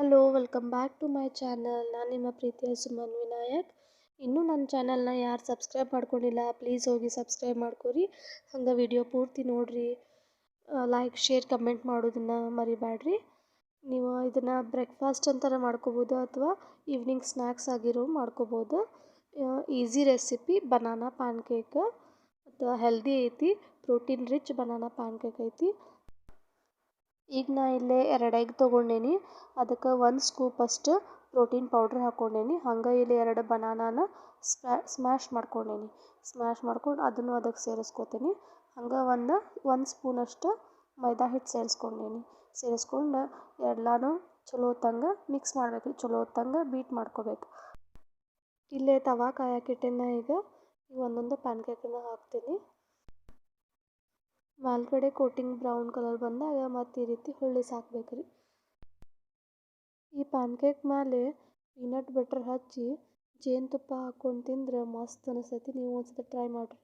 Hello welcome back to my channel. ನಾನು ನಿಮ್ಮ ಪ್ರೀತಿಯ ಸುಮನ್ ವಿನಾಯಕ್. ಇನ್ನೂ ನನ್ನ ಚಾನಲ್ನ ಯಾರು ಸಬ್ಸ್ಕ್ರೈಬ್ ಮಾಡ್ಕೊಂಡಿಲ್ಲ ಪ್ಲೀಸ್ ಹೋಗಿ ಸಬ್ಸ್ಕ್ರೈಬ್ ಮಾಡ್ಕೊರಿ. ಹಂಗೆ ವಿಡಿಯೋ ಪೂರ್ತಿ ನೋಡಿರಿ. ಲೈಕ್ ಶೇರ್ ಕಮೆಂಟ್ ಮಾಡೋದನ್ನು ಮರಿಬೇಡ್ರಿ. ನೀವು ಇದನ್ನು ಬ್ರೇಕ್ಫಾಸ್ಟ್ ಅಂತಾರೆ ಮಾಡ್ಕೋಬೋದು ಅಥವಾ ಈವ್ನಿಂಗ್ ಸ್ನ್ಯಾಕ್ಸ್ ಆಗಿರೋ ಮಾಡ್ಕೋಬೋದು. Easy recipe banana PAN cake. ಮತ್ತು ಹೆಲ್ದಿ ಐತಿ, protein rich banana PAN cake ಐತಿ. ಈಗ ನಾ ಇಲ್ಲೇ 2 ಎಗ್ ತೊಗೊಂಡೇನಿ. ಅದಕ್ಕೆ 1 ಸ್ಕೂಪ್ ಅಷ್ಟು ಪ್ರೋಟೀನ್ ಪೌಡ್ರ್ ಹಾಕ್ಕೊಂಡೇನಿ. ಹಂಗೆ ಇಲ್ಲಿ 2 ಬನಾನಾನ ಸ್ಮ್ಯಾಶ್ ಮಾಡ್ಕೊಂಡೇನಿ. ಸ್ಮ್ಯಾಶ್ ಮಾಡ್ಕೊಂಡು ಅದನ್ನು ಅದಕ್ಕೆ ಸೇರಿಸ್ಕೊತೀನಿ. ಹಂಗೆ ಒಂದು ಸ್ಪೂನಷ್ಟು ಮೈದಾ ಹಿಟ್ಟು ಸೇರಿಸ್ಕೊಂಡು ಎಲ್ಲನೂ ಚಲೋ ಹೊತ್ತಂಗೆ ಮಿಕ್ಸ್ ಮಾಡಬೇಕು. ಚಲೋ ಹೊತ್ತಂಗೆ ಬೀಟ್ ಮಾಡ್ಕೋಬೇಕು. ಇಲ್ಲೇ ತವಾ ಕಾಯಕ್ಕಿಟ್ಟೆನ. ಈಗ ಒಂದೊಂದು ಪ್ಯಾನ್ ಕೇಕನ್ನು ಹಾಕ್ತೀನಿ. ಮೇಲ್ಗಡೆ ಕೋಟಿಂಗ್ ಬ್ರೌನ್ ಕಲರ್ ಬಂದಾಗ ಮತ್ತು ಈ ರೀತಿ ಹೊಳ್ಳಿಸಿ ಹಾಕ್ಬೇಕು ರೀ. ಈ ಪ್ಯಾನ್ ಕೇಕ್ ಮೇಲೆ ಪೀನಟ್ ಬಟರ್ ಹಚ್ಚಿ ಜೇನುತುಪ್ಪ ಹಾಕ್ಕೊಂಡು ತಿಂದ್ರೆ ಮಸ್ತ್ ಅನಿಸ್ತೈತಿ. ನೀವು ಒಂದ್ಸತಿ ಟ್ರೈ ಮಾಡಿರಿ.